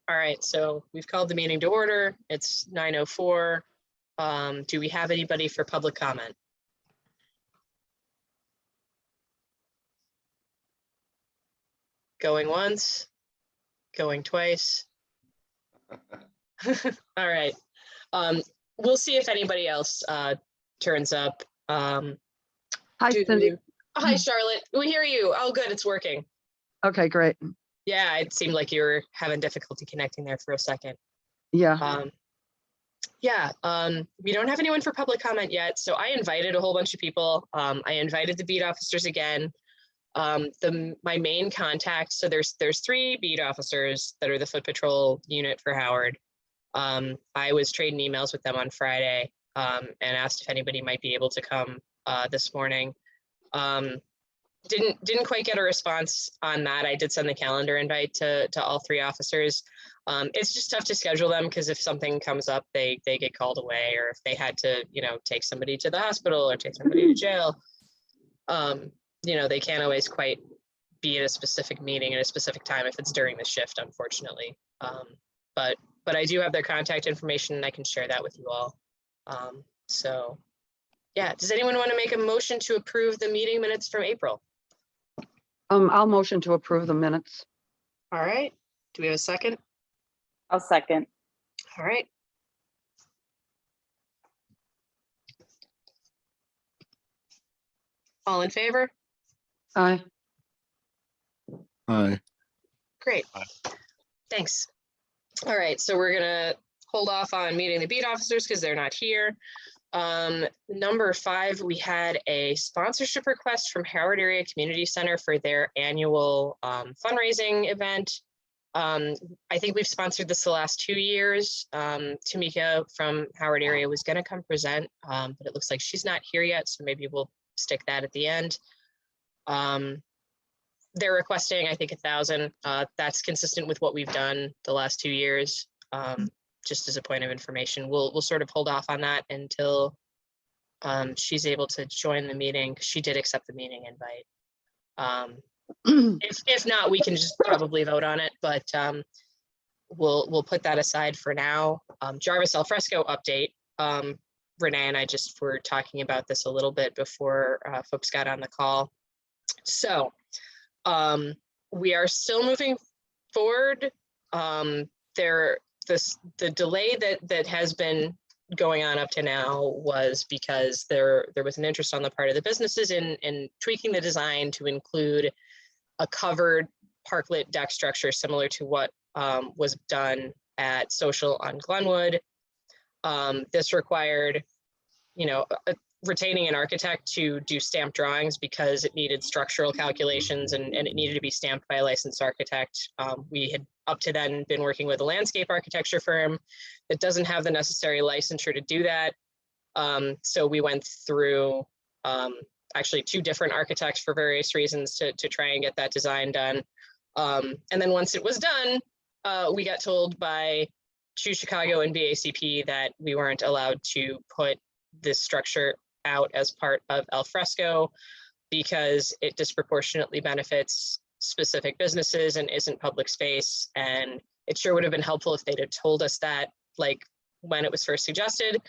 All right, so we've called the meeting to order. It's 9:04. Do we have anybody for public comment? Going once, going twice. All right. We'll see if anybody else turns up. Hi, Cindy. Hi, Charlotte. We hear you. Oh, good. It's working. Okay, great. Yeah, it seemed like you were having difficulty connecting there for a second. Yeah. We don't have anyone for public comment yet. So I invited a whole bunch of people. I invited the beat officers again. My main contact, so there's 3 beat officers that are the foot patrol unit for Howard. I was trading emails with them on Friday and asked if anybody might be able to come this morning. Didn't quite get a response on that. I did send the calendar invite to all 3 officers. It's just tough to schedule them because if something comes up, they get called away, or if they had to, take somebody to the hospital or take somebody to jail, they can't always quite be at a specific meeting at a specific time if it's during the shift, unfortunately. But I do have their contact information and I can share that with you all. So yeah, does anyone want to make a motion to approve the meeting minutes from April? I'll motion to approve the minutes. All right. Do we have a second? I'll second. All right. All in favor? Aye. Aye. Great. Thanks. All right, so we're gonna hold off on meeting the beat officers because they're not here. Number 5, we had a sponsorship request from Howard Area Community Center for their annual fundraising event. I think we've sponsored this the last 2 years. Tamika from Howard Area was gonna come present, but it looks like she's not here yet, so maybe we'll stick that at the end. They're requesting, I think, 1,000. That's consistent with what we've done the last 2 years. Just as a point of information, we'll sort of hold off on that until she's able to join the meeting. She did accept the meeting invite. If not, we can just probably vote on it, but we'll put that aside for now. Jarvis Alfresco update. Renee and I just were talking about this a little bit before folks got on the call. So we are still moving forward. The delay that has been going on up to now was because there was an interest on the part of the businesses in tweaking the design to include a covered parklet deck structure similar to what was done at Social on Glenwood. This required, retaining an architect to do stamp drawings because it needed structural calculations and it needed to be stamped by a licensed architect. We had up to then been working with a landscape architecture firm that doesn't have the necessary licensure to do that. So we went through actually 2 different architects for various reasons to try and get that design done. And then once it was done, we got told by Choose Chicago and BACP that we weren't allowed to put this structure out as part of Alfresco because it disproportionately benefits specific businesses and isn't public space. And it sure would have been helpful if they'd have told us that, like, when it was first suggested.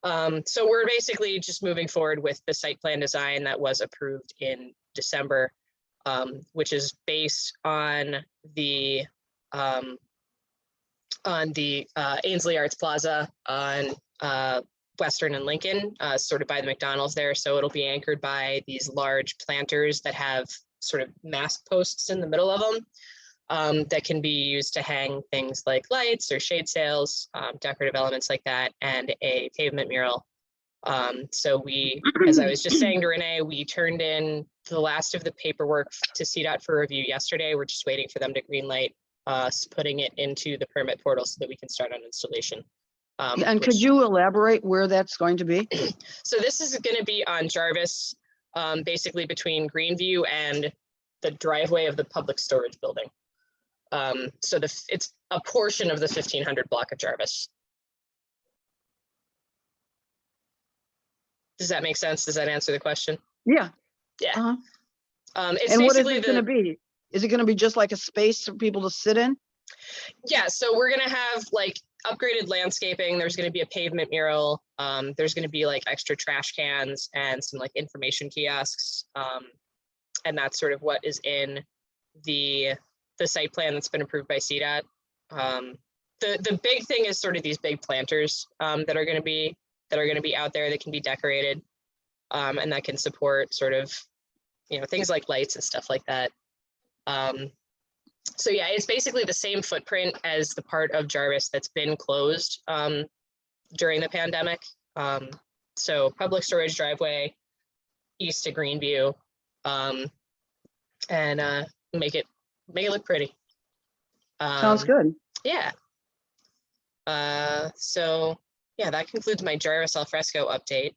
So we're basically just moving forward with the site plan design that was approved in December, which is based on the Ainsley Arts Plaza on Western and Lincoln, sort of by the McDonald's there. So it'll be anchored by these large planters that have sort of mast posts in the middle of them that can be used to hang things like lights or shade sails, decorative elements like that, and a pavement mural. So we, as I was just saying to Renee, we turned in the last of the paperwork to CDOT for review yesterday. We're just waiting for them to greenlight us putting it into the permit portal so that we can start on installation. And could you elaborate where that's going to be? So this is going to be on Jarvis, basically between Greenview and the driveway of the public storage building. So it's a portion of the 1500 block of Jarvis. Does that make sense? Does that answer the question? Yeah. Yeah. Uh-huh. It's And what is basically it going to be? Is it going to be just like a space for people to sit in? Yeah, so we're gonna have like upgraded landscaping. There's gonna be a pavement mural. There's gonna be like extra trash cans and some like information kiosks. And that's sort of what is in the site plan that's been approved by CDOT. The big thing is sort of these big planters that are gonna be out there that can be decorated and that can support sort of, you know, things like lights and stuff like that. So yeah, it's basically the same footprint as the part of Jarvis that's been closed during the pandemic. So public storage driveway east to Greenview, and make it look pretty. Sounds good. Yeah. So yeah, that concludes my Jarvis alfresco update.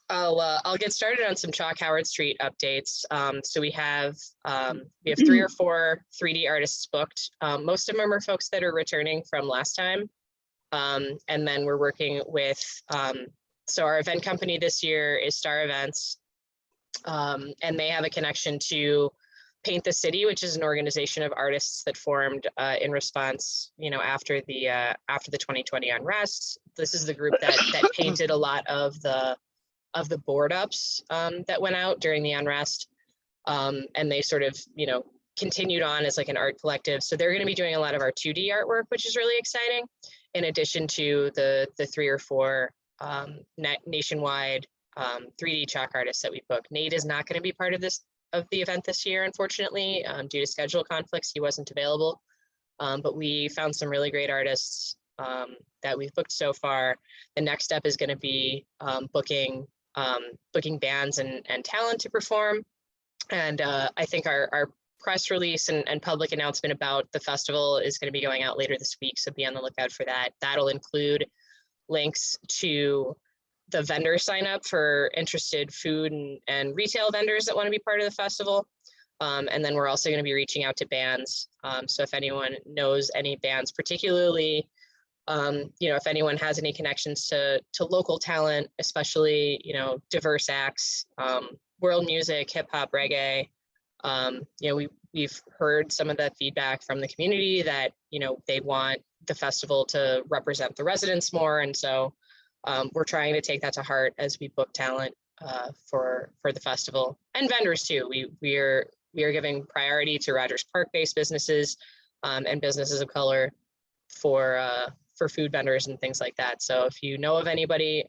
I'll get started on some Chalk Howard Street updates. So we have 3 or 4 3D artists booked. Most of them are folks that are returning from last time. And then we're working with, so our event company this year is Star Events. And they have a connection to Paint the City, which is an organization of artists that formed in response, you know, after the 2020 unrest. This is the group that painted a lot of the board ups that went out during the unrest. And they sort of, you know, continued on as like an art collective. So they're going to be doing a lot of our 2D artwork, which is really exciting, in addition to the 3 or 4 nationwide 3D chalk artists that we booked. Nate is not going to be part of the event this year, unfortunately, due to schedule conflicts. He wasn't available, but we found some really great artists that we've booked so far. The next step is going to be booking bands and talent to perform. And I think our press release and public announcement about the festival is going to be going out later this week. So be on the lookout for that. That'll include links to the vendor sign up for interested food and retail vendors that want to be part of the festival. And then we're also going to be reaching out to bands. So if anyone knows any bands, particularly, you know, if anyone has any connections to local talent, especially, you know, diverse acts, world music, hip hop, reggae, you know, we've heard some of that feedback from the community that, you know, they want the festival to represent the residents more. And so we're trying to take that to heart as we book talent for the festival, and vendors too. We are giving priority to Rogers Park based businesses and businesses of color for food vendors and things like that. So if you know of anybody,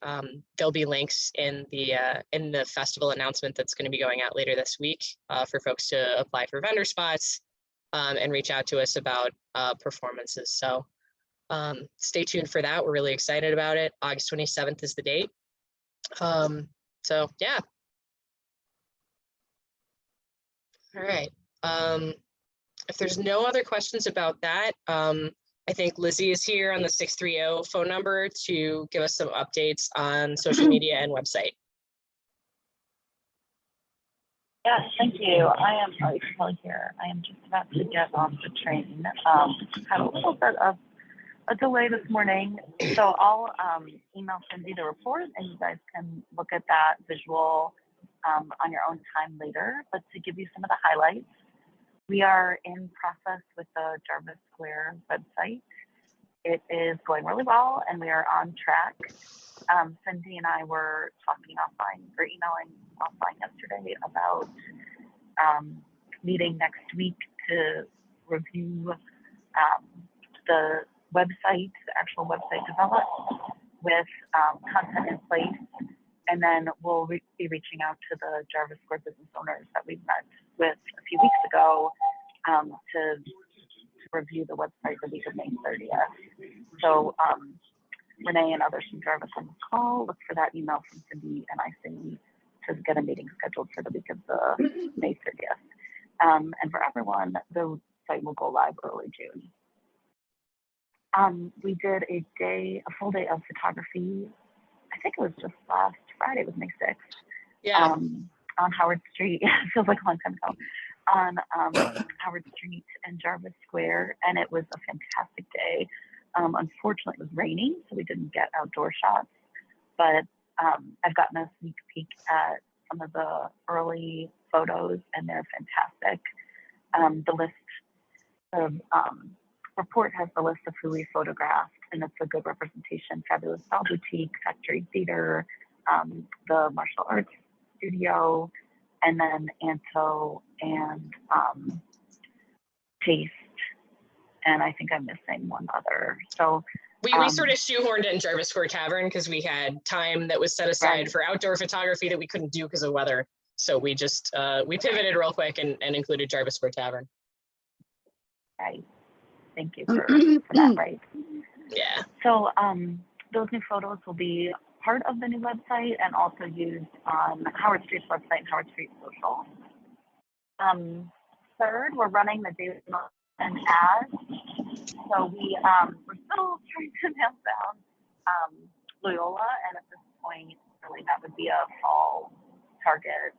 there'll be links in the festival announcement that's going to be going out later this week for folks to apply for vendor spots and reach out to us about performances. So stay tuned for that. We're really excited about it. August 27th is the date. So yeah. All right. If there's no other questions about that, I think Lizzie is here on the 630 phone number to give us some updates on social media and website. Yes, thank you. I am sorry to tell you here. I am just about to get off the train. Had a little bit of a delay this morning, so I'll email Cindy the report, and you guys can look at that visual on your own time later. But to give you some of the highlights, we are in process with the Jarvis Square website. It is going really well, and we are on track. Cindy and I were talking offline or emailing offline yesterday about meeting next week to review the website, the actual website developed with content in place. And then we'll be reaching out to the Jarvis Square business owners that we met with a few weeks ago to review the website the week of May 30th. So Renee and others from Jarvis on the call, look for that email from Cindy and IC to get a meeting scheduled for the week of the May 30th. And for everyone, the site will go live early June. We did a full day of photography. I think it was just last Friday, it was May 6th. Yeah. On Howard Street. It feels like a long time ago. On Howard Street and Jarvis Square, and it was a fantastic day. Unfortunately, it was raining, so we didn't get outdoor shots, but I've gotten a sneak peek at some of the early photos, and they're fantastic. The list The report has the list of who we photographed, and it's a good representation. Fabulous Doll Boutique, Factory Theater, the Martial Arts Studio, and then Anto and Taste. And I think I'm missing one other. So we sort of shoehorned in Jarvis Square Tavern because we had time that was set aside Right. for outdoor photography that we couldn't do because of weather. So we just, we pivoted real quick and included Jarvis Square Tavern. right. Thank you for that, right? Yeah. So those new photos will be part of the new website and also used on Howard Street's website and Howard Street Social. Third, we're running the daily and ads. So we're still trying to nail down Loyola, and at this point, really that would be a fall target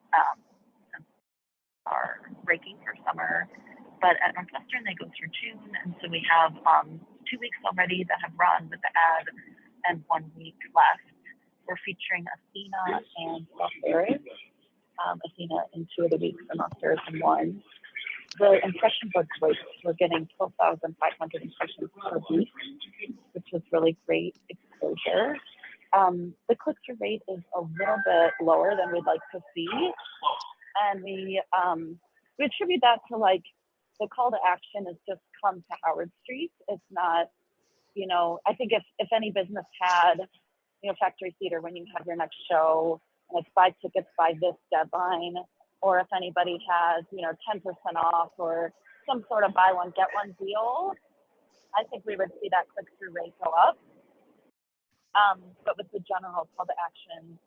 since our breaking for summer. But at Northwestern, they go through June, and so we have 2 weeks already that have run with the ad and 1 week left. We're featuring Athena and Los Ferris. Athena in 2 of the weeks and Los Ferris in 1. The impressions are great. We're getting 12,500 impressions per week, which is really great exposure. The click-through rate is a little bit lower than we'd like to see. And we attribute that to like the call to action is just come to Howard Street. It's not, I think if any business had, Factory Theater, when you have your next show, and it's buy tickets by this deadline, or if anybody has, 10% off or some sort of buy one, get one deal, I think we would see that click-through rate go up. But with the general call to action,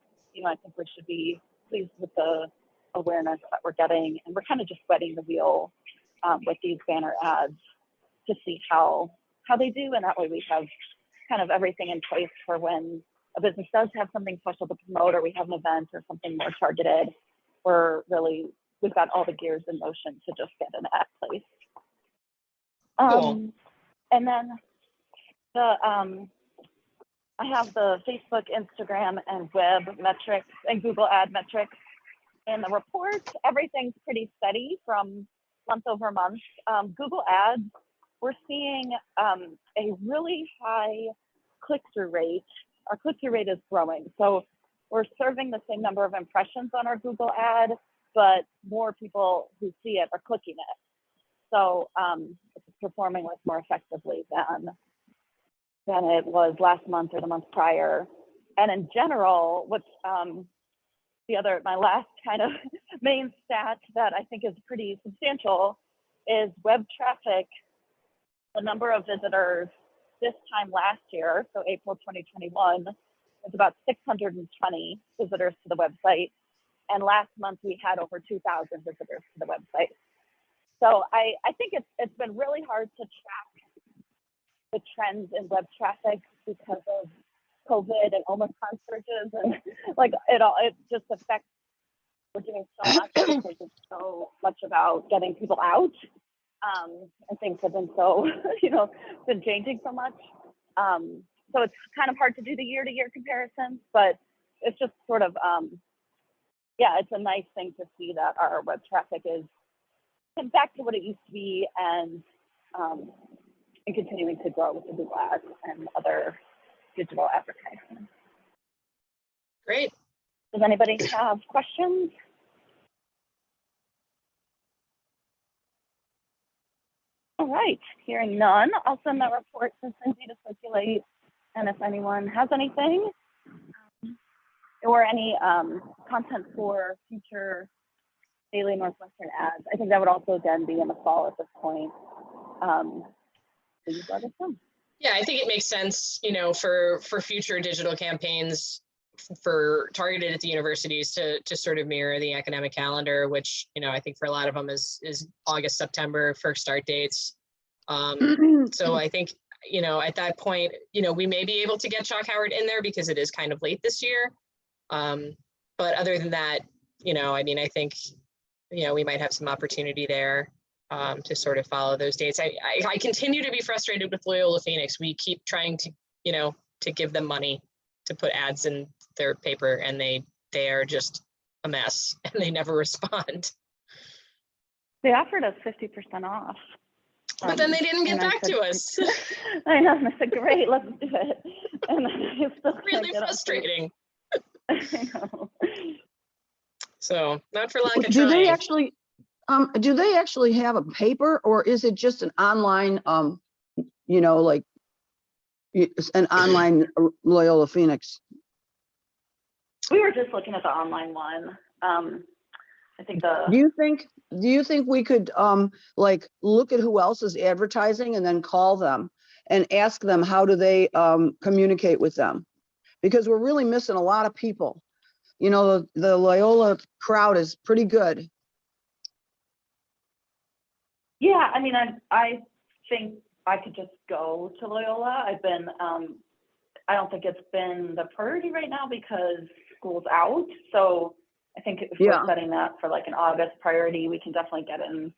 I think we should be pleased with the awareness that we're getting. And we're kind of just wetting the wheel with these banner ads to see how they do. And that way we have kind of everything in place for when a business does have something special to promote, or we have an event or something more targeted. We've got all the gears in motion to just get an ad placed. Cool. And then I have the Facebook, Instagram, and web metrics and Google ad metrics in the report. Everything's pretty steady from month over month. Google ads, we're seeing a really high click-through rate. Our click-through rate is growing. So we're serving the same number of impressions on our Google ad, but more people who see it are clicking it. So it's performing like more effectively than it was last month or the month prior. And in general, what's my last kind of main stat that I think is pretty substantial is web traffic. The number of visitors this time last year, so April 2021, was about 620 visitors to the website. And last month we had over 2,000 visitors to the website. So I think it's been really hard to track the trends in web traffic because of COVID and Omicron surges, and like it just affects. We're doing so much because it's so much about getting people out, and things have been so been changing so much. So it's kind of hard to do the year-to-year comparisons, but it's just sort of it's a nice thing to see that our web traffic is back to what it used to be, and continuing to grow with the Google ads and other digital advertising. Great. Does anybody have questions? All right, hearing none, I'll send that report to Cindy to circulate. And if anyone has anything or any content for future daily Northwestern ads, I think that would also again be in the fall at this point. Please let us know. Yeah, I think it makes sense, for future digital campaigns for targeted at the universities to sort of mirror the academic calendar, which, I think for a lot of them is August, September for start dates. So I think, at that point, we may be able to get Chalk Howard in there because it is kind of late this year. But other than that, I think, we might have some opportunity there. To sort of follow those dates. I continue to be frustrated with Loyola Phoenix. We keep trying to, to give them money to put ads in their paper, and they are just a mess, and they never respond. They offered us 50% off. But then they didn't get and I back said- to us. I know, and I said, great, let's do it. And then I still can't Really get up to- frustrating. I know. So not for lack of Do they trying. actually have a paper, or is it just an online, like an online Loyola Phoenix? We were just looking at the online one. I think Do you think we could like look at who else is advertising and then call them and ask them how do they communicate with them? Because we're really missing a lot of people. The Loyola crowd is pretty good. yeah, I mean, I think I could just go to Loyola. I've been, I don't think it's been the priority right now because school's out. So I think if Yeah. we're setting that for like an August priority, we can definitely get in,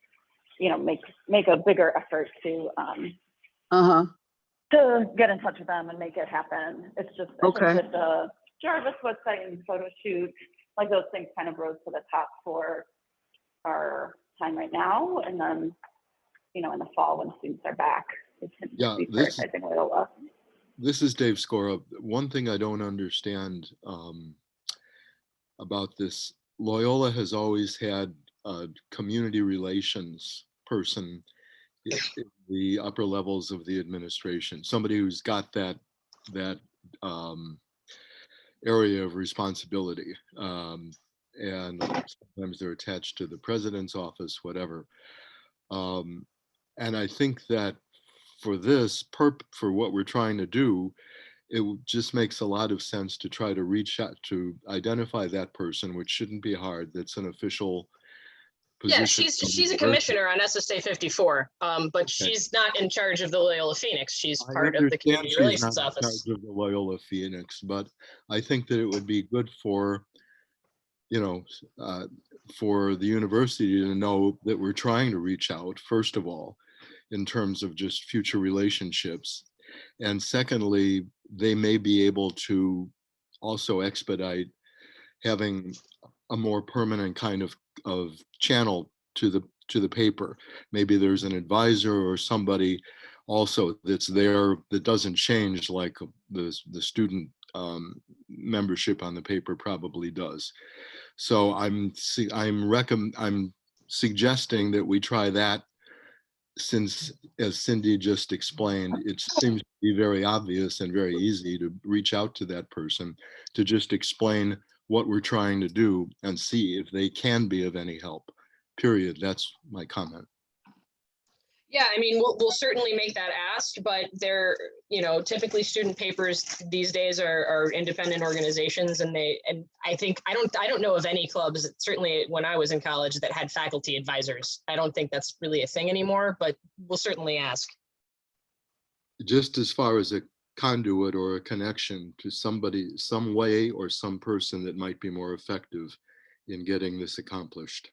make a bigger effort to get in touch with them and make it happen. It's just, I think Okay. with the Jarvis website and photo shoot, like those things kind of rose to the top for our time right now. And then, in the fall when students are back, it's Yeah, be prioritizing Loyola. This is Dave Scora. One thing I don't understand about this, Loyola has always had a community relations person in the upper levels of the administration, somebody who's got that area of responsibility. And sometimes they're attached to the president's office, whatever. And I think that for this, for what we're trying to do, it just makes a lot of sense to try to reach out to identify that person, which shouldn't be hard. That's an official position. Yeah, she's a commissioner on SSA 54, but she's not in charge of the Loyola Phoenix. She's part of the community relations not office. in charge of the Loyola Phoenix, but I think that it would be good for, for the university to know that we're trying to reach out, first of all, in terms of just future relationships. And secondly, they may be able to also expedite having a more permanent kind of channel to the paper. Maybe there's an advisor or somebody also that's there that doesn't change like the student membership on the paper probably does. So I'm suggesting that we try that, since, as Cindy just explained, it seems to be very obvious and very easy to reach out to that person to just explain what we're trying to do and see if they can be of any help, period. That's my comment. Yeah, I mean, we'll certainly make that ask, but they're, typically student papers these days are independent organizations, and I think I don't know of any clubs, certainly when I was in college, that had faculty advisors. I don't think that's really a thing anymore, but we'll certainly ask. Just as far as a conduit or a connection to somebody, some way or some person that might be more effective in getting this accomplished.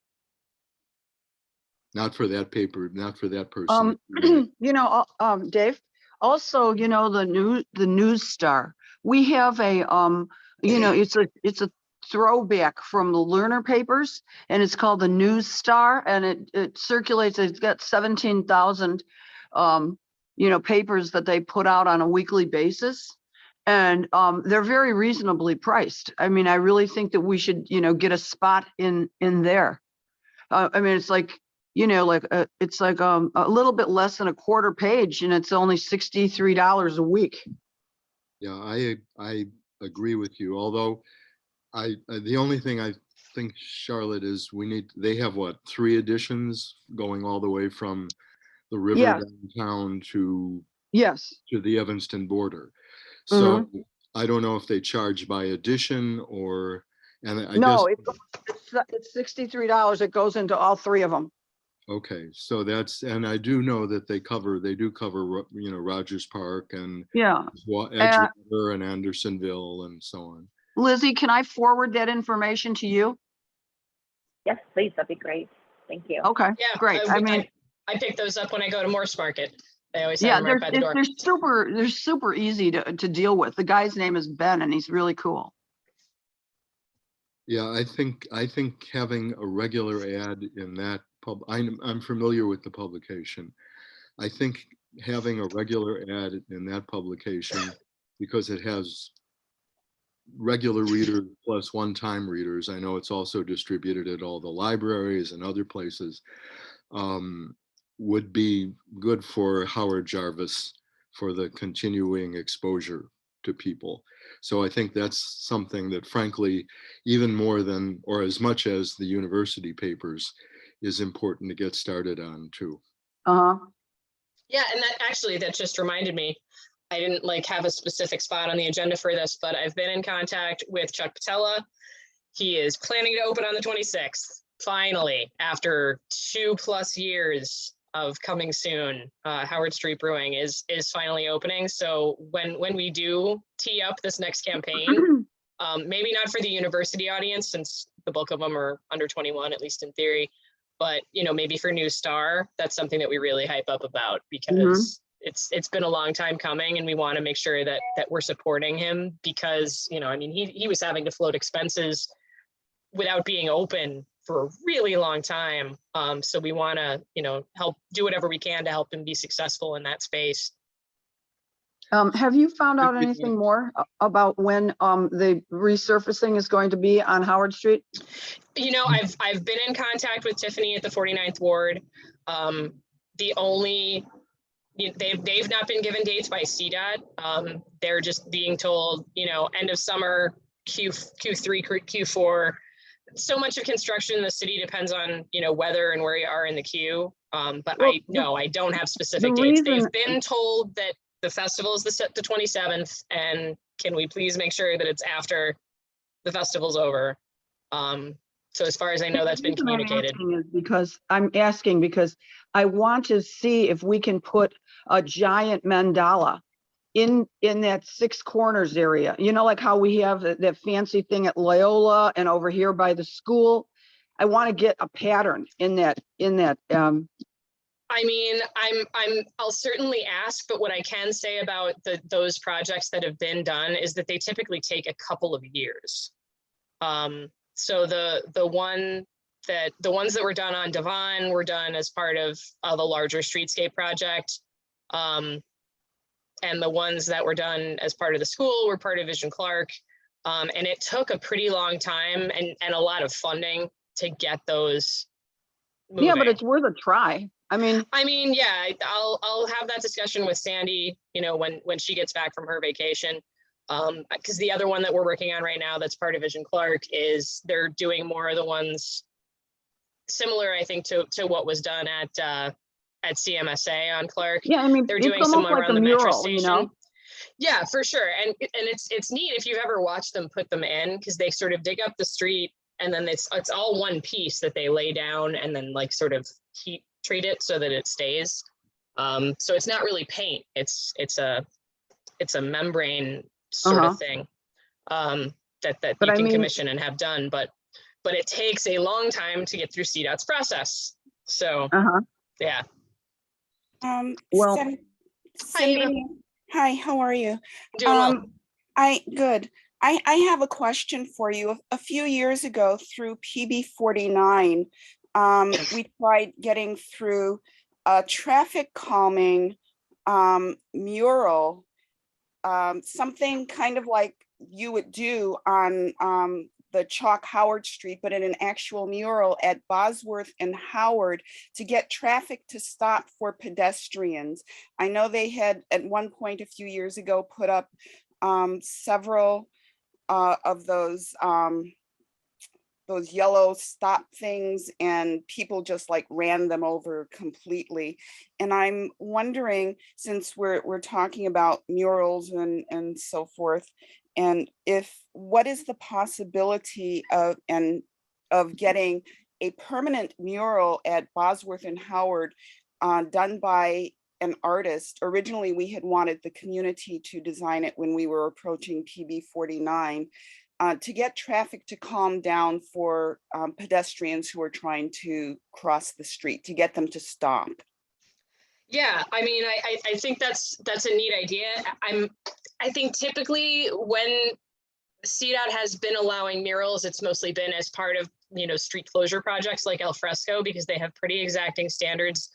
Not for that paper, not for that person. Dave, also, the News Star. We have a, it's a throwback from the Learner papers, and it's called the News Star, and it circulates. It's got 17,000, papers that they put out on a weekly basis, and they're very reasonably priced. I mean, I really think that we should, get a spot in there. I mean, it's like, it's like a little bit less than a quarter page, and it's only $63 a week. Yeah, I agree with you. Although the only thing I think, Charlotte, is they have what, 3 editions going all the way from the river downtown to the Evanston border. So I don't know if they charge by edition or, and I guess it's $63. It goes into all 3 of them. Okay, so and I do know that they do cover, Rogers Park and Edgewater and Andersonville and so on. Lizzie, can I forward that information to you? Yes, please. That'd be great. Thank you. Okay, Yeah, great. I pick those up when I go to Morse Market. They always have them right by the door. They're super easy to deal with. The guy's name is Ben, and he's really cool. Yeah, I think having a regular ad in that I'm familiar with the publication. I think having a regular ad in that publication, because it has regular readers plus one-time readers. I know it's also distributed at all the libraries and other places. Would be good for Howard Jarvis for the continuing exposure to people. So I think that's something that, frankly, even more than or as much as the university papers, is important to get started on too. Yeah, and that just reminded me. I didn't like have a specific spot on the agenda for this, but I've been in contact with Chuck Patella. He is planning to open on the 26th. Finally, after 2+ years of coming soon, Howard Street Brewing is finally opening. So when we do tee up this next campaign, maybe not for the university audience, since the bulk of them are under 21, at least in theory, but maybe for New Star, that's something that we really hype up about, because it's been a long time coming, and we want to make sure that we're supporting him, because he was having to float expenses without being open for a really long time. So we want to help do whatever we can to help him be successful in that space. Have you found out anything more about when the resurfacing is going to be on Howard Street? I've been in contact with Tiffany at the 49th Ward. They've not been given dates by CDOT. They're just being told, end of summer, Q3, Q4. So much of construction in the city depends on, weather and where you are in the queue. But I don't have specific dates. They've been told that the festival is the 27th, and can we please make sure that it's after the festival's over? So as far as I know, that's been communicated. I'm asking because I want to see if we can put a giant mandala in that 6 corners area. Like how we have that fancy thing at Loyola and over here by the school. I want to get a pattern in that. I'll certainly ask, but what I can say about those projects that have been done is that they typically take a couple of years. So the ones that were done on Devon were done as part of a larger streetscape project. And the ones that were done as part of the school were part of Vision Clark. And it took a pretty long time and a lot of funding to get those moving. Yeah, but it's worth a try. Yeah, I'll have that discussion with Sandy, when she gets back from her vacation. Because the other one that we're working on right now that's part of Vision Clark is they're doing more of the ones similar, I think, to what was done at CMSA on Clark. Yeah, they're doing some around the metro station. Yeah, for sure. And it's neat if you've ever watched them put them in, because they sort of dig up the street and then it's all one piece that they lay down and then like sort of heat treat it so that it stays. So it's not really paint. It's a membrane sort of thing that you can commission and have done, but it takes a long time to get through CDOT's process. So yeah. Well, Cindy, hi, how are you? Doing well. Good. I have a question for you. A few years ago through PB 49, we tried getting through a traffic calming mural, something kind of like you would do on the chalk Howard Street, but in an actual mural at Bosworth and Howard to get traffic to stop for pedestrians. I know they had at one point a few years ago put up several of those yellow stop things, and people just like ran them over completely. And I'm wondering, since we're talking about murals and so forth, and what is the possibility of getting a permanent mural at Bosworth and Howard done by an artist? Originally, we had wanted the community to design it when we were approaching PB 49 to get traffic to calm down for pedestrians who are trying to cross the street, to get them to stop. Yeah, I think that's a neat idea. I think typically when CDOT has been allowing murals, it's mostly been as part of street closure projects like Al Fresco, because they have pretty exacting standards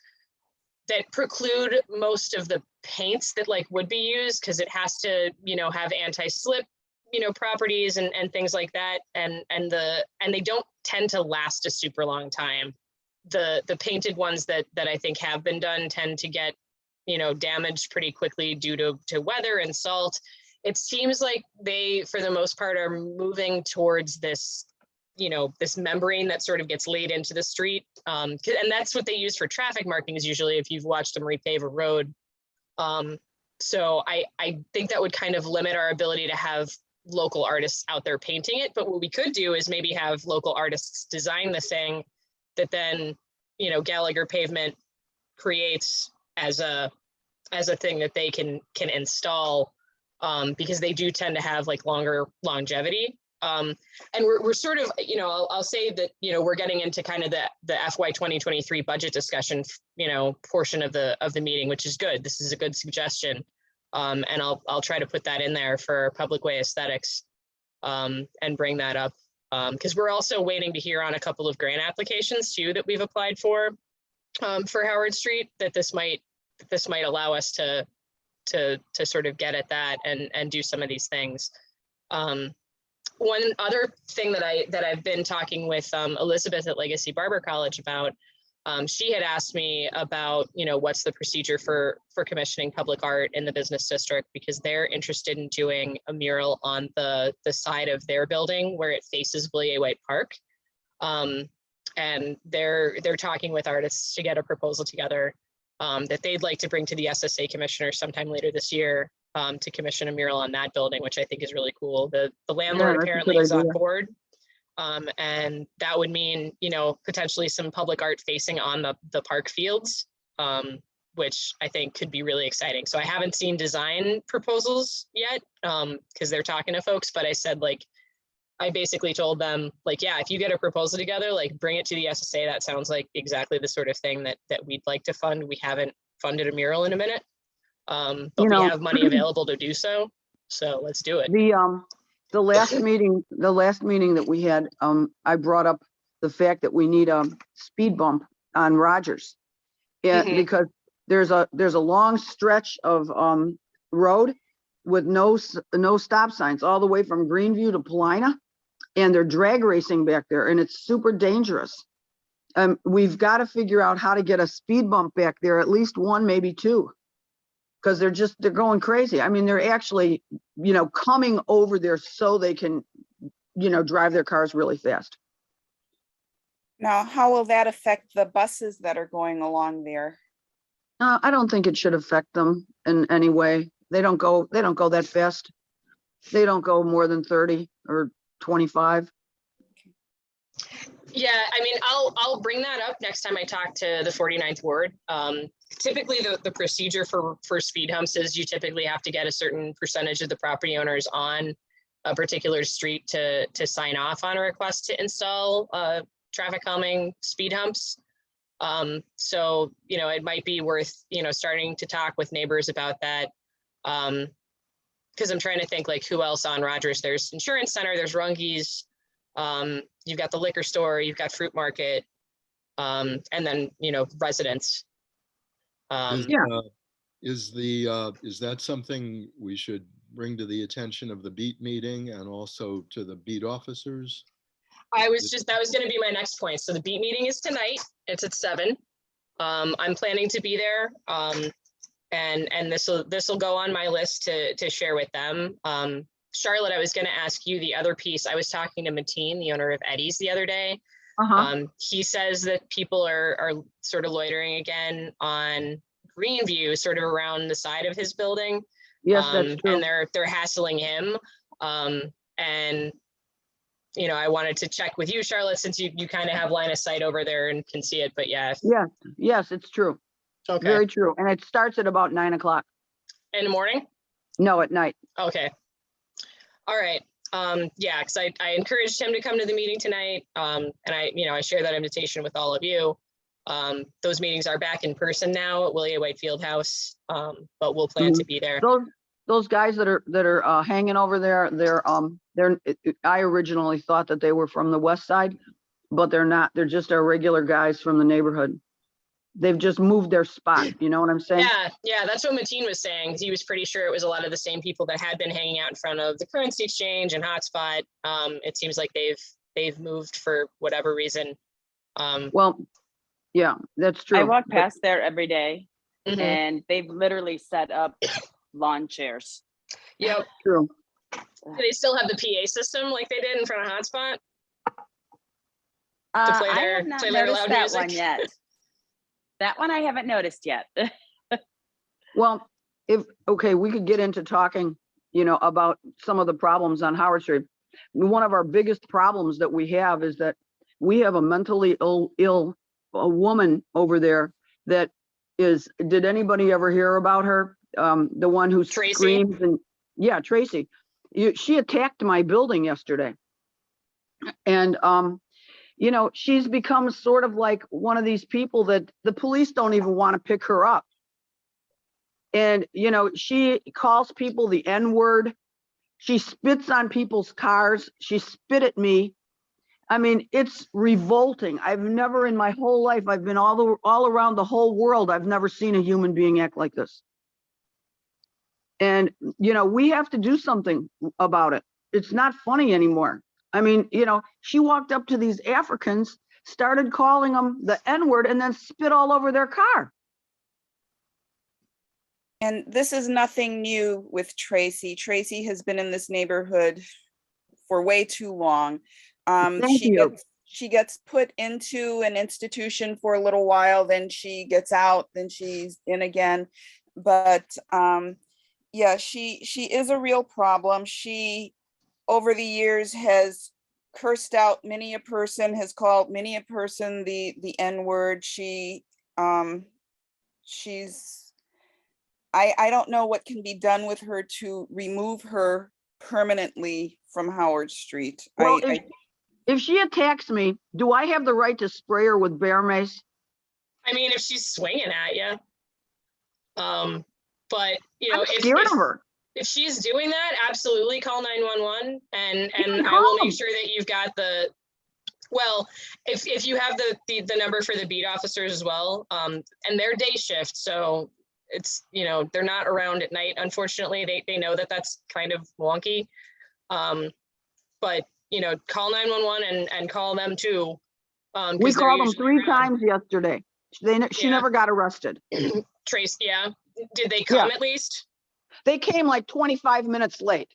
that preclude most of the paints that like would be used, because it has to, you know, have anti-slip, you know, properties and things like that. And they don't tend to last a super long time. The painted ones that I think have been done tend to get, you know, damaged pretty quickly due to weather and salt. It seems like they, for the most part, are moving towards this, you know, this membrane that sort of gets laid into the street. And that's what they use for traffic markings usually, if you've watched them repave a road. So I think that would kind of limit our ability to have local artists out there painting it. But what we could do is maybe have local artists design the thing that then, you know, Gallagher Pavement creates as a thing that they can install, because they do tend to have like longer longevity. And we're sort of, you know, I'll say that, you know, we're getting into kind of the FY 2023 budget discussion, you know, portion of the meeting, which is good. This is a good suggestion. And I'll try to put that in there for Public Way Aesthetics, and bring that up. Because we're also waiting to hear on a couple of grant applications too that we've applied for Howard Street, that this might allow us to sort of get at that and do some of these things. One other thing that I've been talking with Elizabeth at Legacy Barber College about, she had asked me about, you know, what's the procedure for commissioning public art in the business district, because they're interested in doing a mural on the side of their building where it faces Villiers White Park. And they're talking with artists to get a proposal together that they'd like to bring to the SSA commissioner sometime later this year, to commission a mural on that building, which I think is really cool. The landlord apparently is on board. And that would mean, you know, potentially some public art facing on the park fields, which I think could be really exciting. So I haven't seen design proposals yet, because they're talking to folks, but I said, like, I basically told them, like, yeah, if you get a proposal together, like, bring it to the SSA. That sounds like exactly the sort of thing that we'd like to fund. We haven't funded a mural in a minute, but You know, we have money available to do so. So let's do it. The last meeting that we had, I brought up the fact that we need a speed bump on Rogers. Yeah, because there's a long stretch of road with no stop signs all the way from Greenview to Paulina, and they're drag racing back there, and it's super dangerous. We've got to figure out how to get a speed bump back there, at least one, maybe two, because they're going crazy. I mean, they're actually, you know, coming over there so they can, you know, drive their cars really fast. Now, how will that affect the buses that are going along there? I don't think it should affect them in any way. They don't go that fast. They don't go more than 30 or 25. Yeah, I mean, I'll bring that up next time I talk to the 49th Ward. Typically, the procedure for speed humps is you typically have to get a certain percentage of the property owners on a particular street to sign off on a request to install traffic calming speed humps. So, you know, it might be worth, you know, starting to talk with neighbors about that. Because I'm trying to think, like, who else on Rogers? There's Insurance Center, there's Runge's, you've got the liquor store, you've got Fruit Market, and then, you know, residents. Is that something we should bring to the attention of the beat meeting and also to the beat officers? That was going to be my next point. So the beat meeting is tonight. It's at 7. I'm planning to be there. And this will go on my list to share with them. Charlotte, I was going to ask you the other piece. I was talking to Mateen, the owner of Eddie's, the other day. He says that people are sort of loitering again on Greenview, sort of around the side of his building. Yes, that's true. And they're hassling him. And you know, I wanted to check with you, Charlotte, since you kind of have line of sight over there and can see it. But yeah. Yes, it's true. Okay. Very true. And it starts at about 9 o'clock. In the morning? No, at night. Okay. All right. Yeah, because I encouraged him to come to the meeting tonight. And I share that invitation with all of you. Those meetings are back in person now at William White Fieldhouse, but we'll plan to be there. Those guys that are hanging over there, I originally thought that they were from the west side, but they're not. They're just our regular guys from the neighborhood. They've just moved their spot. You know what I'm saying? Yeah, that's what Mateen was saying. He was pretty sure it was a lot of the same people that had been hanging out in front of the currency exchange and hotspot. It seems like they've moved for whatever reason. Well, yeah, that's true. I walk But- past there every day Mhm. and they've literally set up lawn chairs. Yep. True. Do they still have the PA system like they did in front of hotspot? play I their- have not play their noticed loud that music? one yet. That one I haven't noticed yet. Well, okay, we could get into talking, about some of the problems on Howard Street. One of our biggest problems that we have is that we have a mentally ill a woman over there that did anybody ever hear about her? The one who Tracy? screams and, yeah, Tracy. She attacked my building yesterday. And, she's become sort of like one of these people that the police don't even want to pick her up. And, she calls people the N-word. She spits on people's cars. She spit at me. I mean, it's revolting. I've never in my whole life, I've been all around the whole world. I've never seen a human being act like this. And, we have to do something about it. It's not funny anymore. I mean, she walked up to these Africans, started calling them the N-word, and then spit all over their car. And this is nothing new with Tracy. Tracy has been in this neighborhood for way too long. Thank you. She gets put into an institution for a little while, then she gets out, then she's in again. But yeah, she is a real problem. She, over the years, has cursed out many a person, has called many a person the N-word. She's I don't know what can be done with her to remove her permanently from Howard Street. Well, if she attacks me, do I have the right to spray her with bear mace? I mean, if she's swinging at you. But, I'm scared of her. if she's doing that, absolutely call 911 and can I call will them. make sure that you've got if you have the number for the beat officers as well, and they're day shift, so it's, they're not around at night, unfortunately. They know that that's kind of wonky. But, call 911 and call them too. We 'cause they're called them usually 3 around. times yesterday. She Yeah. never got arrested. Trace, yeah. Did they come Yeah. at least? They came like 25 minutes late.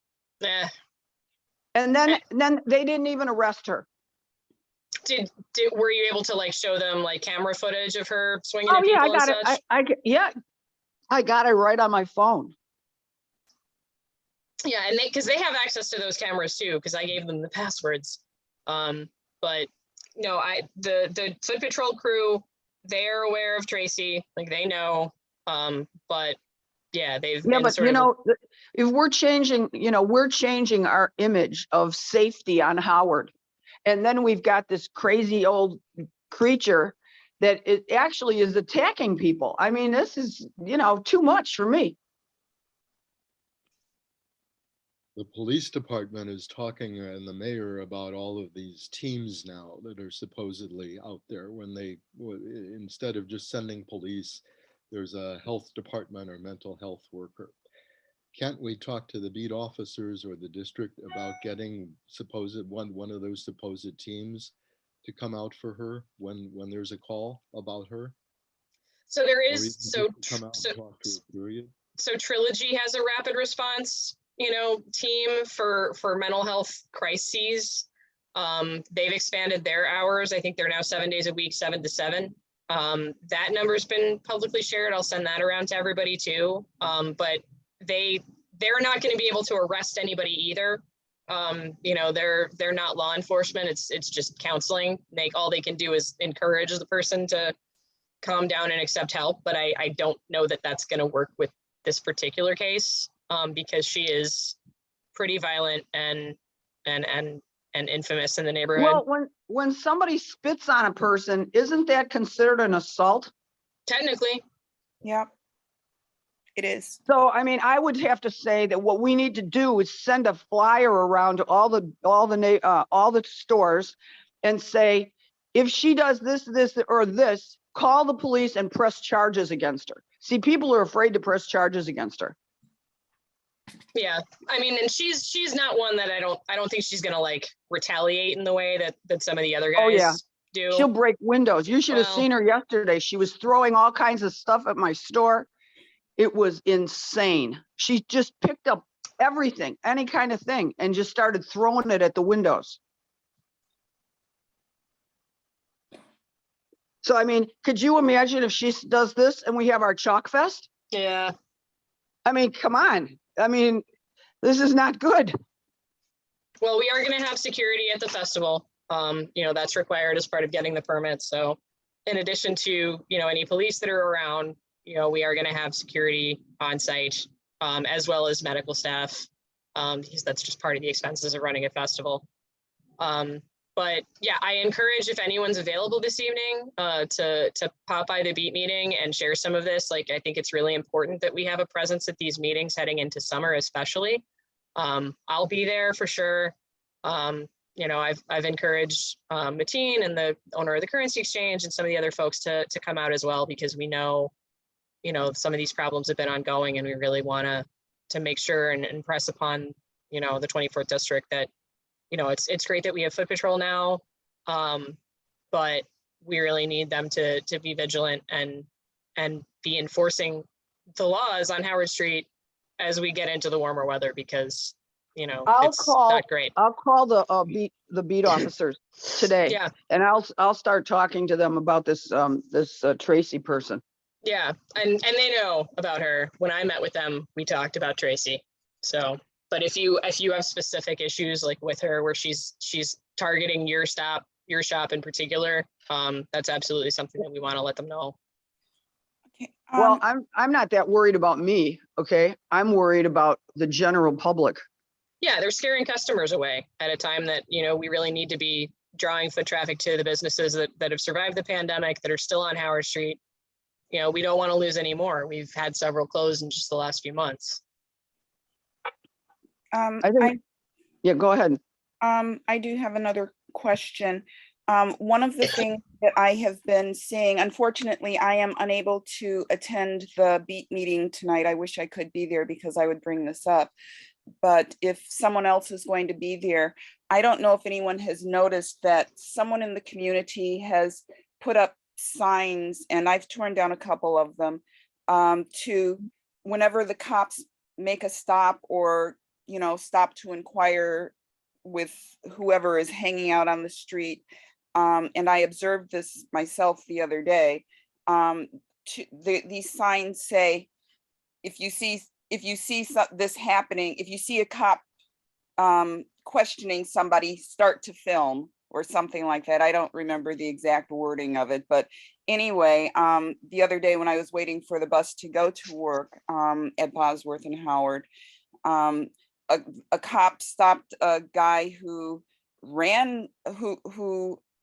And then they didn't even arrest her. Were you able to show them camera footage of her swinging Oh at people yeah, I and got such? it. I got it right on my phone. Yeah, and because they have access to those cameras too, because I gave them the passwords. But no, the foot patrol crew, they're aware of Tracy, they know. But yeah, they've Yeah, been but sort of if we're changing our image of safety on Howard, and then we've got this crazy old creature that it actually is attacking people. I mean, this is, too much for me. The police department is talking and the mayor about all of these teams now that are supposedly out there when instead of just sending police, there's a health department or mental health worker. Can't we talk to the beat officers or the district about getting one of those supposed teams to come out for her when there's a call about her? so there Or is even so just to come out and talk to her, period? so Trilogy has a rapid response team for mental health crises. They've expanded their hours. I think they're now 7 days a week, 7 to 7. That number's been publicly shared. I'll send that around to everybody too. But they're not going to be able to arrest anybody either. They're not law enforcement. It's just counseling. All they can do is encourage the person to calm down and accept help. But I don't know that that's going to work with this particular case, because she is pretty violent and infamous in the neighborhood. Well, when somebody spits on a person, isn't that considered an assault? Technically, Yeah, it is. So, I mean, I would have to say that what we need to do is send a flyer around to all the stores and say, if she does this, or this, call the police and press charges against her. See, people are afraid to press charges against her. Yeah, I mean, and she's not one that I don't think she's gonna like retaliate in the way that some of the other guys Oh, yeah. do. She'll break windows. You should have Well- seen her yesterday. She was throwing all kinds of stuff at my store. It was insane. She just picked up everything, any kind of thing, and just started throwing it at the windows. So, I mean, could you imagine if she does this and we have our chalk fest? Yeah. I mean, come on. I mean, this is not good. Well, we are going to have security at the festival. You know, that's required as part of getting the permit. So in addition to, you know, any police that are around, you know, we are going to have security on site, as well as medical staff, because that's just part of the expenses of running a festival. But yeah, I encourage, if anyone's available this evening, to pop by the beat meeting and share some of this. Like, I think it's really important that we have a presence at these meetings heading into summer, especially. I'll be there for sure. You know, I've encouraged Mateen and the owner of the currency exchange and some of the other folks to come out as well, because we know, you know, some of these problems have been ongoing, and we really want to make sure and impress upon, you know, the 24th district that, you know, it's great that we have foot patrol now, but we really need them to be vigilant and be enforcing the laws on Howard Street as we get into the warmer weather, because, you know, it's not great. I'll call the beat officers today. Yeah. And I'll start talking to them about this Tracy person. Yeah, and they know about her. When I met with them, we talked about Tracy. So, but if you have specific issues like with her, where she's targeting your shop in particular, that's absolutely something that we want to let them know. Okay, Well, I'm not that worried about me. Okay, I'm worried about the general public. Yeah, they're scaring customers away at a time that, you know, we really need to be drawing foot traffic to the businesses that have survived the pandemic, that are still on Howard Street. You know, we don't want to lose any more. We've had several close in just the last few months. Yeah, go ahead. I do have another question. One of the things that I have been seeing, unfortunately, I am unable to attend the beat meeting tonight. I wish I could be there because I would bring this up. But if someone else is going to be there, I don't know if anyone has noticed that someone in the community has put up signs, and I've torn down a couple of them, to whenever the cops make a stop, or, you know, stop to inquire with whoever is hanging out on the street. And I observed this myself the other day. These signs say, if you see this happening, if you see a cop questioning somebody, start to film, or something like that. I don't remember the exact wording of it, but anyway, the other day when I was waiting for the bus to go to work at Bosworth and Howard, a cop stopped a guy who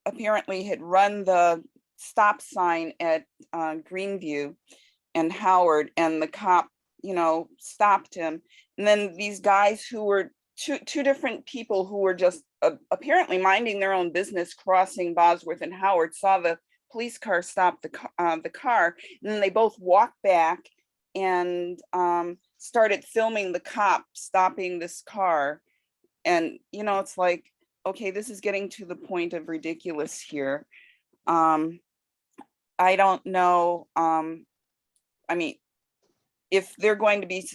apparently had run the stop sign at Greenview and Howard, and the cop, you know, stopped him. And then these guys who were two different people who were just apparently minding their own business, crossing Bosworth and Howard, saw the police car stop the car, and then they both walked back and started filming the cop stopping this car. And, you know, it's like, okay, this is getting to the point of ridiculous here. I don't know. I mean, if they're going to be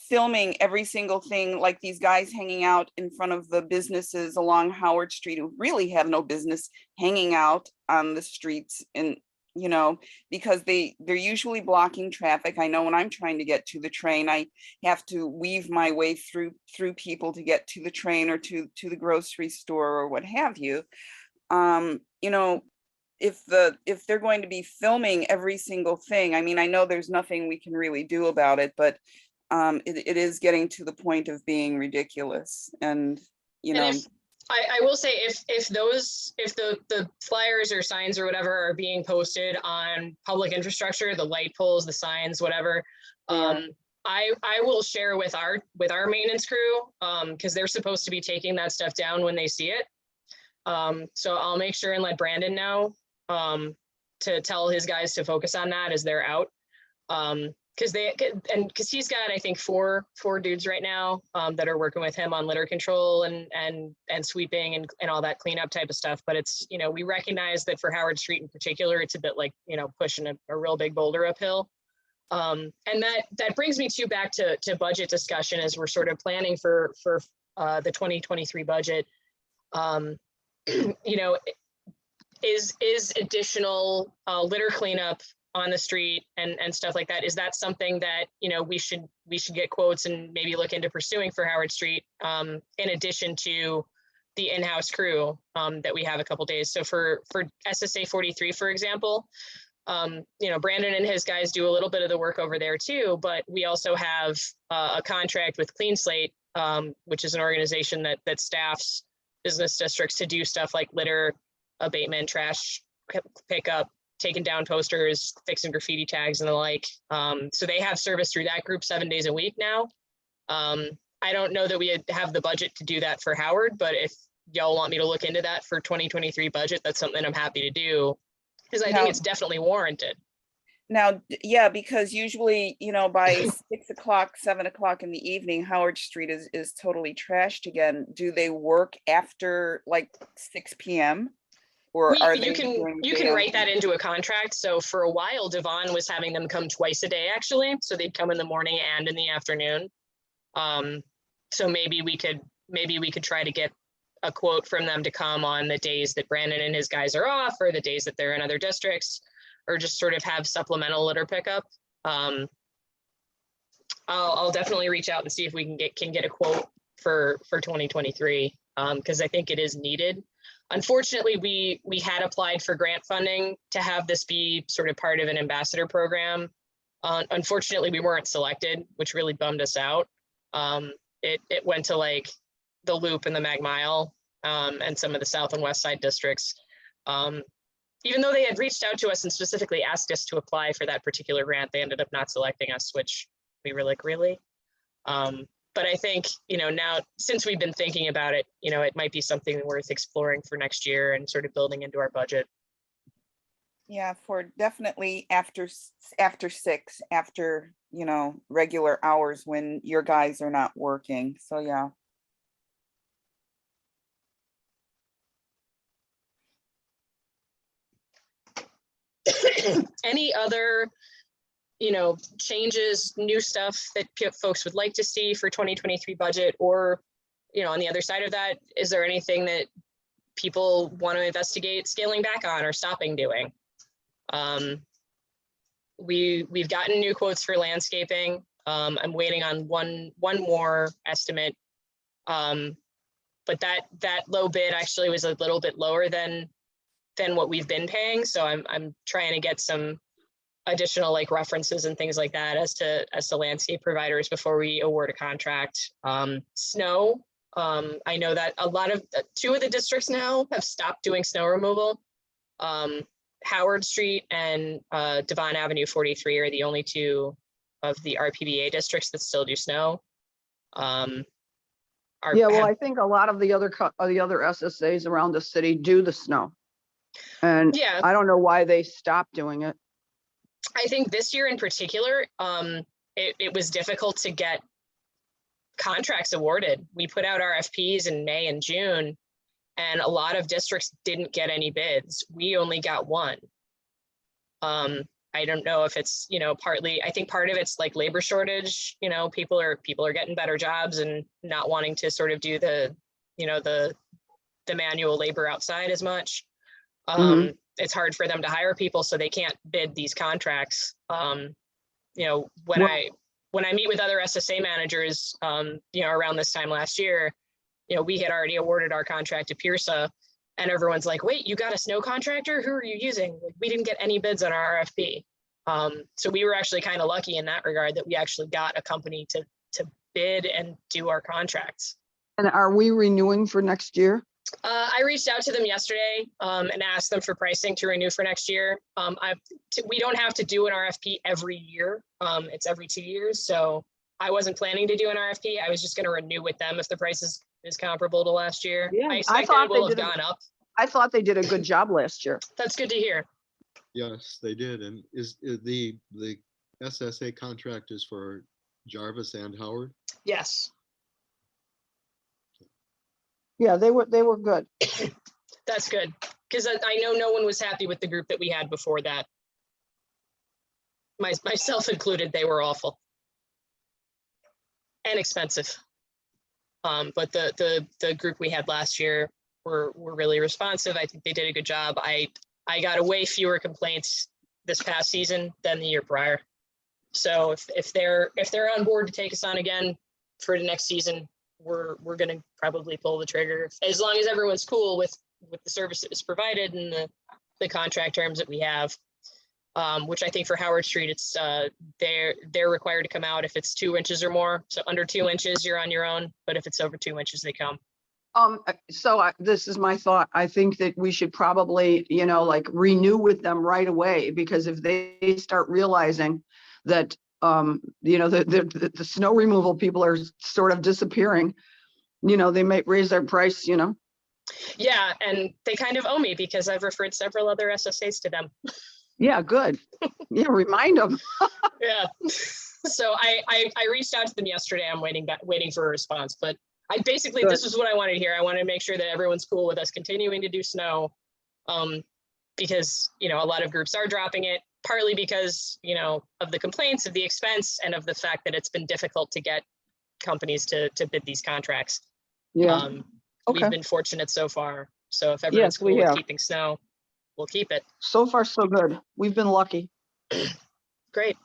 filming every single thing, like these guys hanging out in front of the businesses along Howard Street, who really have no business hanging out on the streets, and, you know, because they're usually blocking traffic. I know when I'm trying to get to the train, I have to weave my way through people to get to the train, or to the grocery store, or what have you. You know, if they're going to be filming every single thing, I mean, I know there's nothing we can really do about it, but it is getting to the point of being ridiculous. And, you know, I will say, if the flyers or signs or whatever are being posted on public infrastructure, the light poles, the signs, whatever, I will share with our maintenance crew, because they're supposed to be taking that stuff down when they see it. So I'll make sure and let Brandon know, to tell his guys to focus on that as they're out. Because he's got, I think, four dudes right now that are working with him on litter control and sweeping and all that cleanup type of stuff. But it's, you know, we recognize that for Howard Street in particular, it's a bit like, you know, pushing a real big boulder uphill. And that brings me back to budget discussion as we're sort of planning for the 2023 budget. You know, is additional litter cleanup on the street and stuff like that, is that something that, you know, we should get quotes and maybe look into pursuing for Howard Street, in addition to the in-house crew that we have a couple days. So for SSA 43, for example, you know, Brandon and his guys do a little bit of the work over there too, but we also have a contract with Clean Slate, which is an organization that staffs business districts to do stuff like litter abatement, trash pickup, taking down posters, fixing graffiti tags and the like. So they have service through that group 7 days a week now. I don't know that we have the budget to do that for Howard, but if y'all want me to look into that for 2023 budget, that's something I'm happy to do, because I think it's definitely warranted. Now, yeah, because usually, you know, by 6 o'clock, 7 o'clock in the evening, Howard Street is totally trashed again. Do they work after like 6 p.m.? Or are they? You can write that into a contract. So for a while, Devon was having them come twice a day, actually. So they'd come in the morning and in the afternoon. So maybe we could try to get a quote from them to come on the days that Brandon and his guys are off, or the days that they're in other districts, or just sort of have supplemental litter pickup. I'll definitely reach out and see if we can get a quote for 2023, because I think it is needed. Unfortunately, we had applied for grant funding to have this be sort of part of an ambassador program. Unfortunately, we weren't selected, which really bummed us out. It went to like the Loop and the Mag Mile, and some of the South and West Side districts. Even though they had reached out to us and specifically asked us to apply for that particular grant, they ended up not selecting us, which we were like, really? But I think, you know, now since we've been thinking about it, you know, it might be something worth exploring for next year and sort of building into our budget. Yeah, for definitely after 6, after, you know, regular hours when your guys are not working. So, yeah. Any other, you know, changes, new stuff that folks would like to see for 2023 budget? Or, you know, on the other side of that, is there anything that people want to investigate scaling back on or stopping doing? We've gotten new quotes for landscaping. I'm waiting on one more estimate. But that low bid actually was a little bit lower than what we've been paying. So I'm trying to get some additional like references and things like that as to landscape providers before we award a contract. Snow, I know that two of the districts now have stopped doing snow removal. Howard Street and Devon Avenue 43 are the only two of the RPBA districts that still do snow. I think a lot of the other SSAs around the city do the snow. And yeah, I don't know why they stopped doing it. I think this year in particular, it was difficult to get contracts awarded. We put out RFPs in May and June, and a lot of districts didn't get any bids. We only got one. I don't know if it's, you know, partly, I think part of it's like labor shortage, you know, people are getting better jobs and not wanting to sort of do the, you know, the manual labor outside as much. It's hard for them to hire people, so they can't bid these contracts. You know, when I meet with other SSA managers, you know, around this time last year, you know, we had already awarded our contract to Pearsa, and everyone's like, wait, you got a snow contractor? Who are you using? Like, we didn't get any bids on our RFP. So we were actually kind of lucky in that regard that we actually got a company to bid and do our contracts. And are we renewing for next year? I reached out to them yesterday and asked them for pricing to renew for next year. We don't have to do an RFP every year. It's every 2 years. So I wasn't planning to do an RFP. I was just going to renew with them if the price is comparable to last year. Yeah, I expect it will have gone up. I thought they did a good job last year. That's good to hear. Yes, they did. And is the SSA contract is for Jarvis and Howard? Yes, Yeah, they were good. that's good. Because I know no one was happy with the group that we had before that. Myself included, they were awful. And expensive. But the group we had last year were really responsive. I think they did a good job. I got a way fewer complaints this past season than the year prior. So if they're on board to take us on again for the next season, we're gonna probably pull the trigger as long as everyone's cool with the service that is provided and the contract terms that we have. Which I think for Howard Street, it's they're required to come out if it's 2 inches or more. So under 2 inches, you're on your own. But if it's over 2 inches, they come. This is my thought. I think that we should probably, like renew with them right away, because if they start realizing that, the snow removal people are sort of disappearing, they might raise their price, Yeah, and they kind of owe me because I've referred several other SSAs to them. Yeah, good. Yeah, remind them. Yeah. So I reached out to them yesterday. I'm waiting for a response, but I basically, Good. this is what I wanted to hear. I want to make sure that everyone's cool with us continuing to do snow. Because, a lot of groups are dropping it, partly because, of the complaints, of the expense, and of the fact that it's been difficult to get companies to bid these contracts. Yeah, okay. We've been fortunate so far. So if everyone's Yes, we cool with have. keeping snow, we'll keep it. So far, so good. We've been lucky. Great.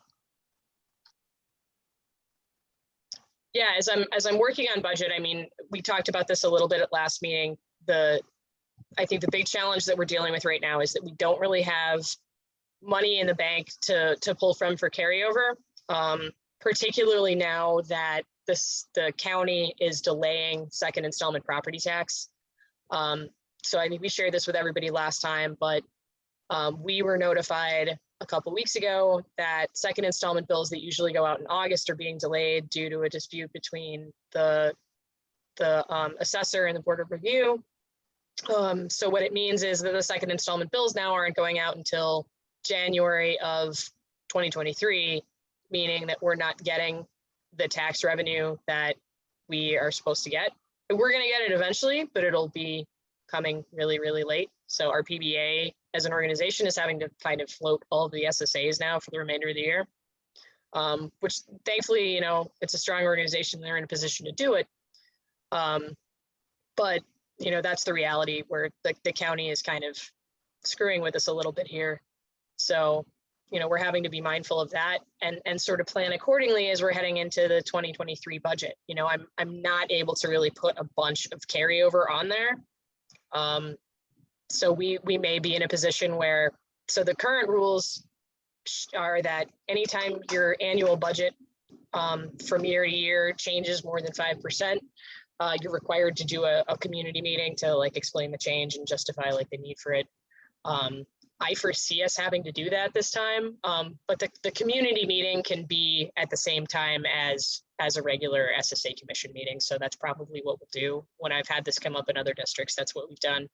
Yeah, as I'm working on budget, I mean, we talked about this a little bit at last meeting. I think the big challenge that we're dealing with right now is that we don't really have money in the bank to pull from for carryover, particularly now that the county is delaying second installment property tax. So I think we shared this with everybody last time, but we were notified a couple weeks ago that second installment bills that usually go out in August are being delayed due to a dispute between the assessor and the Board of Review. So what it means is that the second installment bills now aren't going out until January of 2023, meaning that we're not getting the tax revenue that we are supposed to get. We're going to get it eventually, but it'll be coming really, really late. So RPBA as an organization is having to kind of float all of the SSAs now for the remainder of the year, which thankfully, it's a strong organization. They're in a position to do it. But, that's the reality where the county is kind of screwing with us a little bit here. So, we're having to be mindful of that and sort of plan accordingly as we're heading into the 2023 budget. I'm not able to really put a bunch of carryover on there. So we may be in a position where, so the current rules are that anytime your annual budget from year to year changes more than 5%, you're required to do a community meeting to explain the change and justify the need for it. I foresee us having to do that this time, but the community meeting can be at the same time as a regular SSA commission meeting. So that's probably what we'll do. When I've had this come up in other districts, that's what we've done.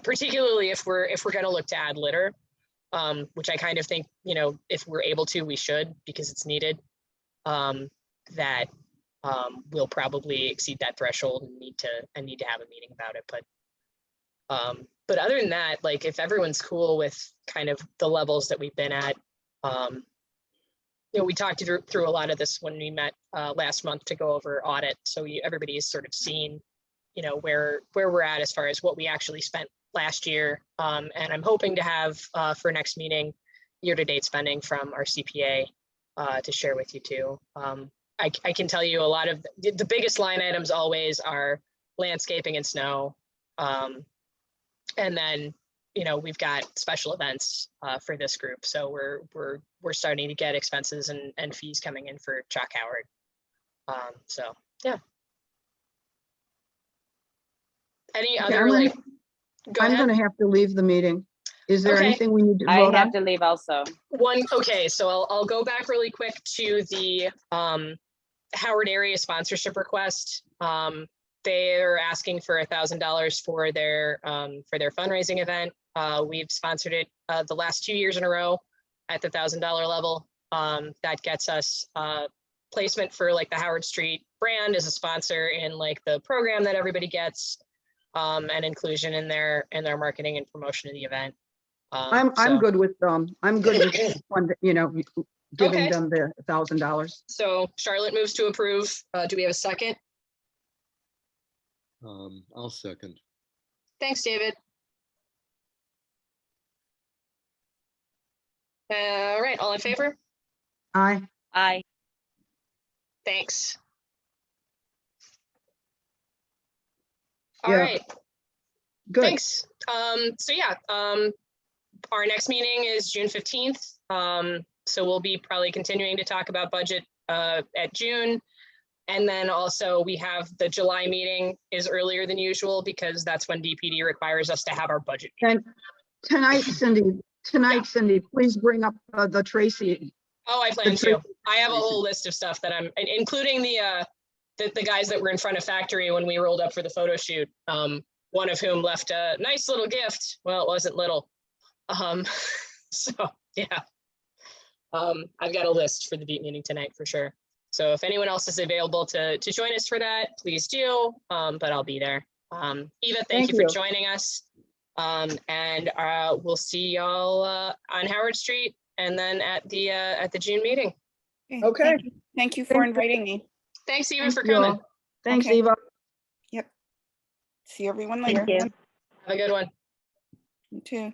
Particularly if we're going to look to add litter, which I kind of think, if we're able to, we should, because it's needed, that we'll probably exceed that threshold and need to have a meeting about it. But other than that, if everyone's cool with kind of the levels that we've been at, we talked through a lot of this when we met last month to go over audit. So everybody's sort of seen, where we're at as far as what we actually spent last year. And I'm hoping to have for next meeting, year-to-date spending from our CPA to share with you too. I can tell you a lot of the biggest line items always are landscaping and snow. And then, we've got special events for this group. So we're starting to get expenses and fees coming in for Chalk Howard. So yeah. Any Okay, other go I'm ahead. going to have to leave the meeting. Is there Okay. anything we need to I vote have on? to leave also. Okay, so I'll go back really quick to the Howard area sponsorship request. they're asking for $1,000 for their fundraising event. We've sponsored it the last 2 years in a row at the $1,000 level. That gets us placement for like the Howard Street brand as a sponsor in like the program that everybody gets, and inclusion in their marketing and promotion of the event. I'm good with I'm good with giving Okay. them the $1,000. So Charlotte moves to approve. Do we have a second? I'll second. Thanks, David. All right, all in favor? Aye. Aye. Thanks. All Yeah. right, Good. thanks. So yeah, our next meeting is June 15th. So we'll be probably continuing to talk about budget at June. And then also we have the July meeting is earlier than usual because that's when DPD requires us to have our budget. And tonight, Cindy, please bring up the Tracy. Oh, I plan to. I have a whole list of stuff that I'm, including the guys that were in front of factory when we rolled up for the photo shoot. One of whom left a nice little gift. Well, it wasn't little. So yeah. I've got a list for the beat meeting tonight for sure. So if anyone else is available to join us for that, please do. But I'll be there. Eva, thank you for joining us. And we'll see y'all on Howard Street and then at the June meeting. Okay. Thank you for inviting me. Thanks, Eva, for coming. Thanks, Okay. Eva. Yep. See everyone later. Thank you. Have a good one. You too.